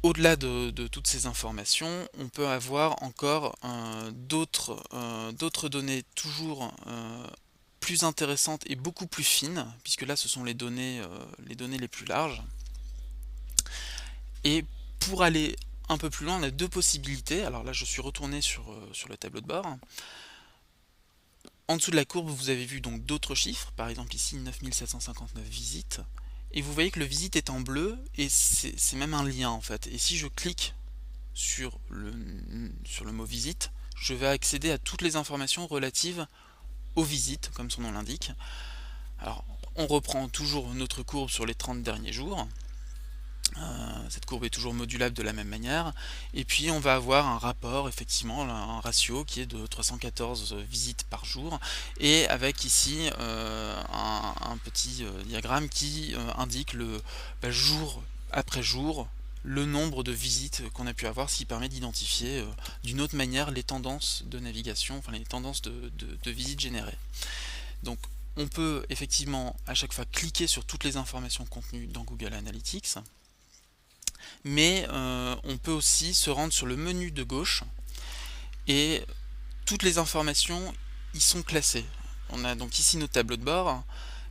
Au-delà de toutes ces informations, on peut avoir encore d'autres données toujours plus intéressantes et beaucoup plus fines, puisque là ce sont les données les plus larges. Et pour aller un peu plus loin, on a deux possibilités. Alors là je suis retourné sur le tableau de bord. En dessous de la courbe, vous avez vu donc d'autres chiffres, par exemple ici 9759 visites. Et vous voyez que le visite est en bleu, et c'est même un lien en fait. Et si je clique sur le mot visite, je vais accéder à toutes les informations relatives aux visites, comme son nom l'indique. Alors, on reprend toujours notre courbe sur les 30 derniers jours. Cette courbe est toujours modulable de la même manière. Et puis, on va avoir un rapport, effectivement, un ratio qui est de 314 visites par jour. Et avec ici un petit diagramme qui indique jour après jour le nombre de visites qu'on a pu avoir, ce qui permet d'identifier d'une autre manière les tendances de navigation, enfin les tendances de visites générées. Donc on peut effectivement à chaque fois cliquer sur toutes les informations contenues dans Google Analytics, mais on peut aussi se rendre sur le menu de gauche et toutes les informations y sont classées. On a donc ici nos tableaux de bord,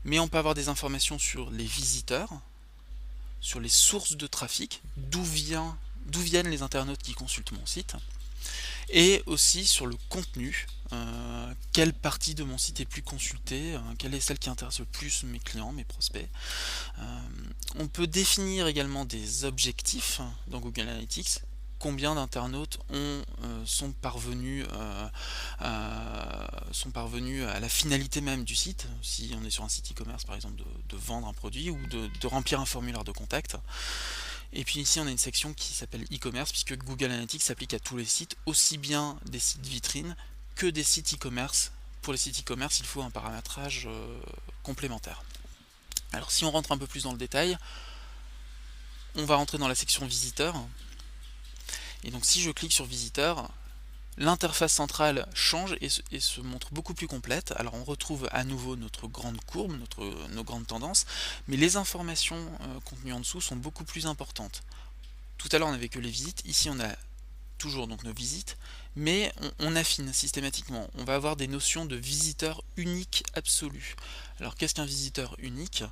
mais on peut avoir des informations sur les visiteurs, sur les sources de trafic, d'où viennent les internautes qui consultent mon site, et aussi sur le contenu, quelle partie de mon site est plus consultée, quelle est celle qui intéresse le plus mes clients, mes prospects. On peut définir également des objectifs dans Google Analytics. Combien d'internautes sont parvenus à la finalité même du site, si on est sur un site e-commerce par exemple, de vendre un produit ou de remplir un formulaire de contact. Et puis ici on a une section qui s'appelle e-commerce, puisque Google Analytics s'applique à tous les sites, aussi bien des sites vitrines que des sites e-commerce. Pour les sites e-commerce, il faut un paramétrage complémentaire. Alors si on rentre un peu plus dans le détail, on va rentrer dans la section visiteurs. Et donc si je clique sur visiteurs, l'interface centrale change et se montre beaucoup plus complète. Alors on retrouve à nouveau notre grande courbe, nos grandes tendances, mais les informations contenues en dessous sont beaucoup plus importantes. Tout à l'heure on n'avait que les visites, ici on a toujours donc nos visites, mais on affine systématiquement. On va avoir des notions de visiteur unique absolu. Alors qu'est-ce qu'un visiteur unique?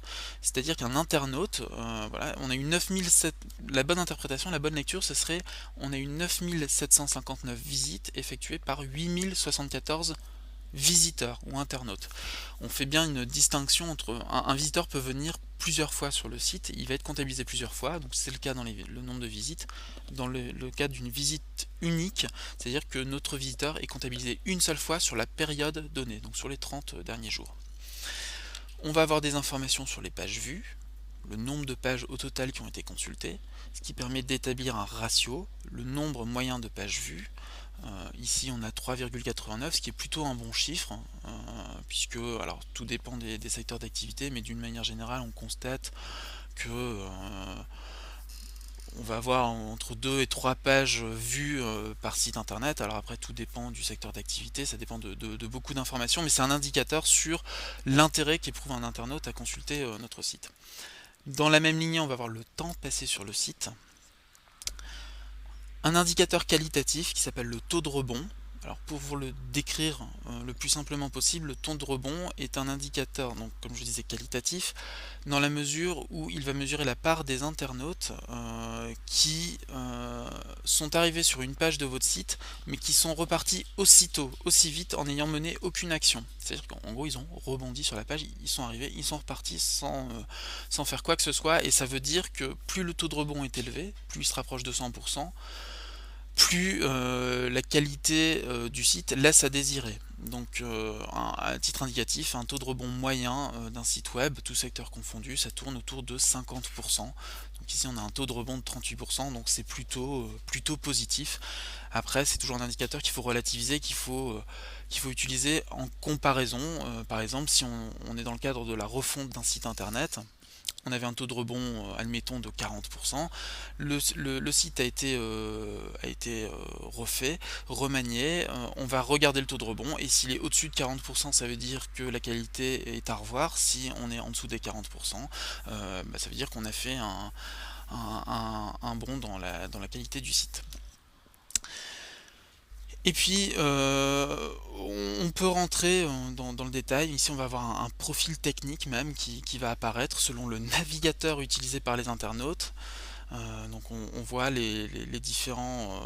C'est-à-dire qu'un internaute, voilà, on a eu 9007, la bonne interprétation, la bonne lecture, ce serait on a eu 9759 visites effectuées par 8074 visiteurs ou internautes. On fait bien une distinction entre un visiteur peut venir plusieurs fois sur le site, il va être comptabilisé plusieurs fois, donc c'est le cas dans le nombre de visites. Dans le cas d'une visite unique, c'est-à-dire que notre visiteur est comptabilisé une seule fois sur la période donnée, donc sur les 30 derniers jours. On va avoir des informations sur les pages vues, le nombre de pages au total qui ont été consultées, ce qui permet d'établir un ratio, le nombre moyen de pages vues. Ici on a 3,89, ce qui est plutôt un bon chiffre, puisque alors tout dépend des secteurs d'activité, mais d'une manière générale on constate que on va avoir entre 2 et 3 pages vues par site internet. Alors après tout dépend du secteur d'activité, ça dépend de beaucoup d'informations, mais c'est un indicateur sur l'intérêt qu'éprouve un internaute à consulter notre site. Dans la même lignée, on va voir le temps passé sur le site. Un indicateur qualitatif qui s'appelle le taux de rebond. Alors pour vous le décrire le plus simplement possible, le taux de rebond est un indicateur, donc comme je disais qualitatif, dans la mesure où il va mesurer la part des internautes qui sont arrivés sur une page de votre site, mais qui sont repartis aussitôt, aussi vite, en n'ayant mené aucune action. C'est-à-dire qu'en gros, ils ont rebondi sur la page, ils sont arrivés, ils sont repartis sans faire quoi que ce soit, et ça veut dire que plus le taux de rebond est élevé, plus il se rapproche de 100%, plus la qualité du site laisse à désirer. Donc à titre indicatif, un taux de rebond moyen d'un site web, tout secteur confondu, ça tourne autour de 50%. Donc ici on a un taux de rebond de 38%, donc c'est plutôt positif. Après c'est toujours un indicateur qu'il faut relativiser, qu'il faut utiliser en comparaison. Par exemple si on est dans le cadre de la refonte d'un site internet, on avait un taux de rebond, admettons, de 40%. Le site a été refait, remanié. On va regarder le taux de rebond, et s'il est au-dessus de 40%, ça veut dire que la qualité est à revoir. Si on est en dessous des 40%, ça veut dire qu'on a fait un bond dans la qualité du site. Et puis, on peut rentrer dans le détail. Ici, on va avoir un profil technique même qui va apparaître selon le navigateur utilisé par les internautes. Donc on voit les différents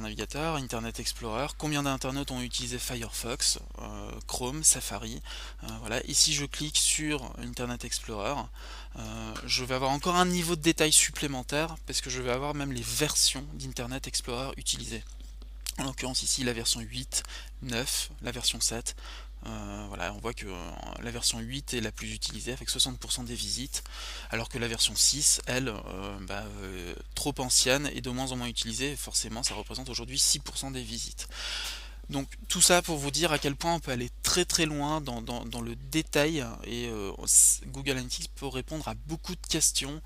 navigateurs, Internet Explorer, combien d'internautes ont utilisé Firefox, Chrome, Safari. Voilà. Ici je clique sur Internet Explorer, je vais avoir encore un niveau de détail supplémentaire parce que je vais avoir même les versions d'Internet Explorer utilisées. En l'occurrence ici la version 8, 9, la version 7. Voilà, on voit que la version 8 est la plus utilisée avec 60% des visites, alors que la version 6, elle, trop ancienne et de moins en moins utilisée, forcément ça représente aujourd'hui 6% des visites. Donc tout ça pour vous dire à quel point on peut aller très très loin dans le détail, et Google Analytics peut répondre à beaucoup de questions,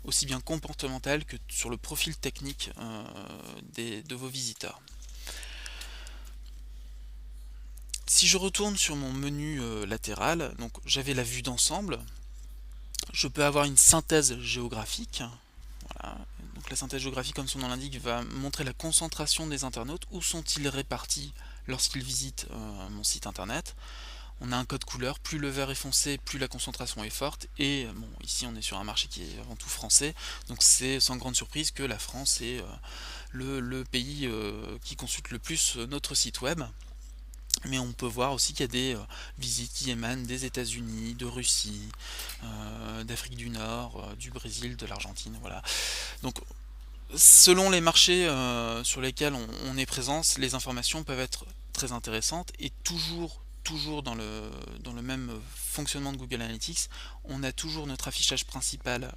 aussi bien comportementales que sur le profil technique de vos visiteurs. Si je retourne sur mon menu latéral, donc j'avais la vue d'ensemble, je peux avoir une synthèse géographique. Voilà. Donc la synthèse géographique, comme son nom l'indique, va montrer la concentration des internautes, où sont-ils répartis lorsqu'ils visitent mon site internet. On a un code couleur, plus le vert est foncé, plus la concentration est forte, et bon, ici on est sur un marché qui est avant tout français, donc c'est sans grande surprise que la France est le pays qui consulte le plus notre site web. Mais on peut voir aussi qu'il y a des visites qui émanent des États-Unis, de Russie, d'Afrique du Nord, du Brésil, de l'Argentine, voilà. Donc selon les marchés sur lesquels on est présent, les informations peuvent être très intéressantes, et toujours dans le même fonctionnement de Google Analytics, on a toujours notre affichage principal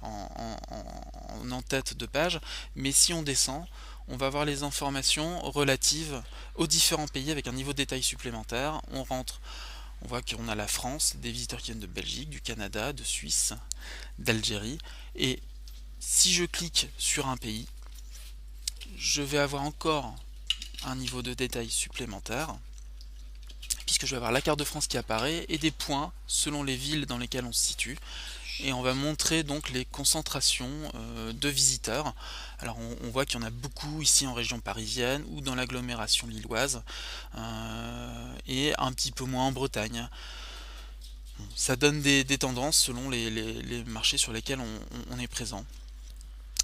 en tête de page, mais si on descend, on va avoir les informations relatives aux différents pays avec un niveau de détail supplémentaire. On rentre, on voit qu'on a la France, des visiteurs qui viennent de Belgique, du Canada, de Suisse, d'Algérie, et si je clique sur un pays, je vais avoir encore un niveau de détail supplémentaire, puisque je vais avoir la carte de France qui apparaît et des points selon les villes dans lesquelles on se situe. Et on va montrer donc les concentrations de visiteurs. Alors on voit qu'il y en a beaucoup ici en région parisienne ou dans l'agglomération lilloise, et un petit peu moins en Bretagne. Ça donne des tendances selon les marchés sur lesquels on est présent.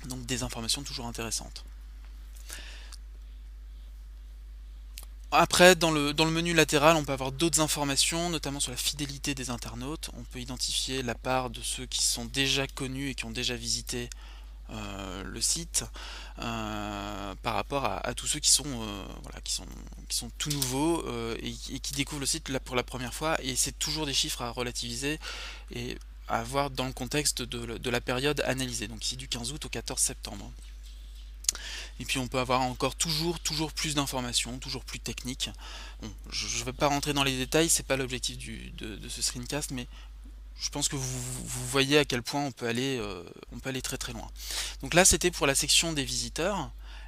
Donc des informations toujours intéressantes. Après, dans le menu latéral, on peut avoir d'autres informations, notamment sur la fidélité des internautes. On peut identifier la part de ceux qui sont déjà connus et qui ont déjà visité le site, par rapport à tous ceux qui sont, voilà, qui sont tout nouveaux, et qui découvrent le site là pour la première fois. Et c'est toujours des chiffres à relativiser et à voir dans le contexte de la période analysée, donc ici du 15 août au 14 septembre. Et puis on peut avoir encore toujours plus d'informations, toujours plus techniques. Bon, je ne vais pas rentrer dans les détails, c'est pas l'objectif de ce screencast, mais je pense que vous voyez à quel point on peut aller très très loin. Donc là c'était pour la section des visiteurs.